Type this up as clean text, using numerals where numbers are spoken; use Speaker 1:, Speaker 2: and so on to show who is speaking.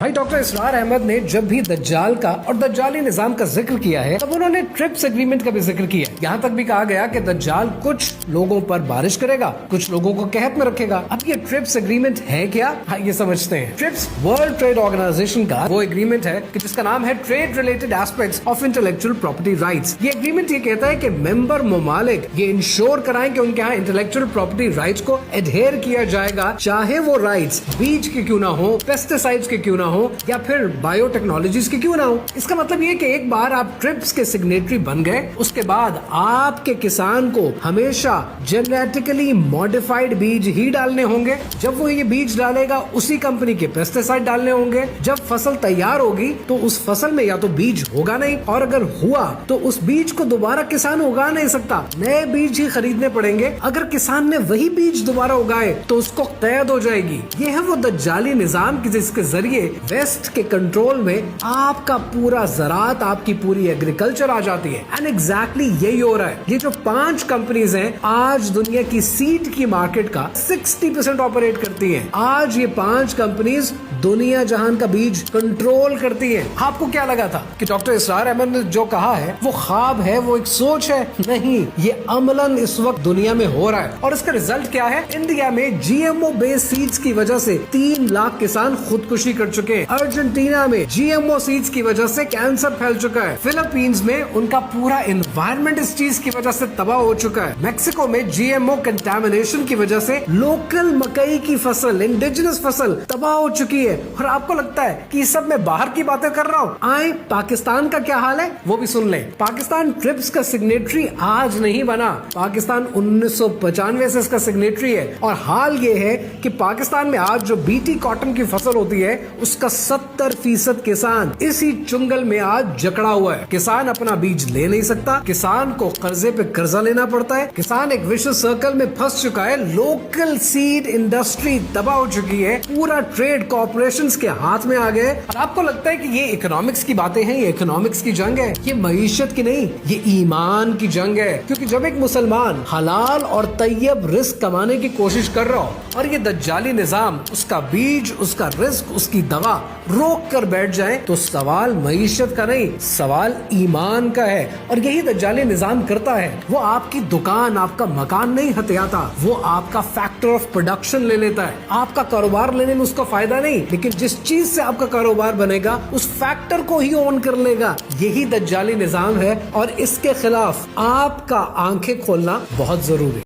Speaker 1: भाई डॉक्टर इसरार अहमद ने जब भी दज्जाल का और दज्जाली निजाम का जिक्र किया है तब उन्होंने ट्रिप्स एग्रीमेंट का भी जिक्र किया। यहाँ तक भी कहा गया कि दज्जाल कुछ लोगों पर बारिश करेगा, कुछ लोगों को कहत में रखेगा। अब ये ट्रिप्स एग्रीमेंट है क्या? हाँ, ये समझते हैं। ट्रिप्स वर्ल्ड ट्रेड ऑर्गेनाइजेशन का वो एग्रीमेंट है कि जिसका नाम है trade related aspects of intellectual property rights. ये एग्रीमेंट ये कहता है कि मेंबर ममालिक ये इंश्योर कराएं कि उनके यहाँ इंटेलेक्चुअल प्रॉपर्टी राइट्स को एडहेयर किया जाएगा, चाहे वो राइट्स बीज के क्यों ना हो, पेस्टिसाइड्स के क्यों ना हो या फिर बायोटेक्नोलॉजीज के क्यों ना हो। इसका मतलब ये कि एक बार आप ट्रिप्स के सिग्नेटरी बन गए, उसके बाद आपके किसान को हमेशा जेनेटिकली मॉडिफाइड बीज ही डालने होंगे। जब वो ये बीज डालेगा उसी कंपनी के पेस्टिसाइड डालने होंगे। जब फसल तैयार होगी तो उस फसल में या तो बीज होगा नहीं, और अगर हुआ तो उस बीज को दोबारा किसान उगा नहीं सकता, नए बीज ही खरीदने पड़ेंगे। अगर किसान ने वही बीज दोबारा उगाए तो उसको कैद हो जाएगी। ये है वो दज्जाली निजाम जिसके जरिए वेस्ट के कंट्रोल में आपका पूरा ज़रात, आपकी पूरी एग्रीकल्चर आ जाती है। एंड एग्जैक्टली यही हो रहा है। ये जो 5 कंपनीज हैं आज दुनिया की सीड की मार्केट का 60% ऑपरेट करती हैं। आज ये 5 कंपनीज दुनिया जहान का बीज कंट्रोल करती है। आपको क्या लगा था कि डॉक्टर इसरार अहमद ने जो कहा है वो ख्वाब है, वो एक सोच है? नहीं, ये अमलन इस वक्त दुनिया में हो रहा है। और इसका रिजल्ट क्या है? इंडिया में जीएमओ बेस्ड सीड्स की वजह से 3 लाख किसान खुदकुशी कर चुके हैं। अर्जेंटीना में जीएमओ सीड्स की वजह से कैंसर फैल चुका है। फिलीपींस में उनका पूरा एनवायरनमेंट इस चीज की वजह से तबाह हो चुका है। मेक्सिको में जीएमओ कंटामिनेशन की वजह से लोकल मकई की फसल, इंडिजिनस फसल तबाह हो चुकी है। और आपको लगता है कि सब मैं बाहर की बातें कर रहा हूँ? आए पाकिस्तान का क्या हाल है वो भी सुन ले। पाकिस्तान ट्रिप्स का सिग्नेटरी आज नहीं बना, पाकिस्तान 1995 से इसका सिग्नेटरी है। और हाल ये है कि पाकिस्तान में आज जो बीटी कॉटन की फसल होती है उसका 70% किसान इसी चुंगल में आज जकड़ा हुआ है। किसान अपना बीज ले नहीं सकता, किसान को कर्जे पे कर्जा लेना पड़ता है, किसान एक विश्व सर्कल में फंस चुका है। लोकल सीड इंडस्ट्री तबाह हो चुकी है, पूरा ट्रेड कॉर्पोरेशंस के हाथ में आ गए। और आपको लगता है कि ये इकोनॉमिक्स की बातें हैं, ये इकोनॉमिक्स की जंग है? ये मईशत की नहीं, ये ईमान की जंग है। क्योंकि जब एक मुसलमान हलाल और तैयब रिस्क कमाने की कोशिश कर रहा हो और ये दज्जाली निजाम उसका बीज, उसका रिस्क, उसकी दवा रोक कर बैठ जाए तो सवाल मईशत का नहीं, सवाल ईमान का है। और यही दज्जाली निजाम करता है। वो आपकी दुकान, आपका मकान नहीं हथियाता, वो आपका फैक्टर ऑफ प्रोडक्शन ले लेता है। आपका कारोबार लेने में उसको फायदा नहीं, लेकिन जिस चीज से आपका कारोबार बनेगा उस फैक्टर को ही ओन कर लेगा। यही दज्जाली निजाम है और इसके खिलाफ आपका आंखें खोलना बहुत जरूरी है।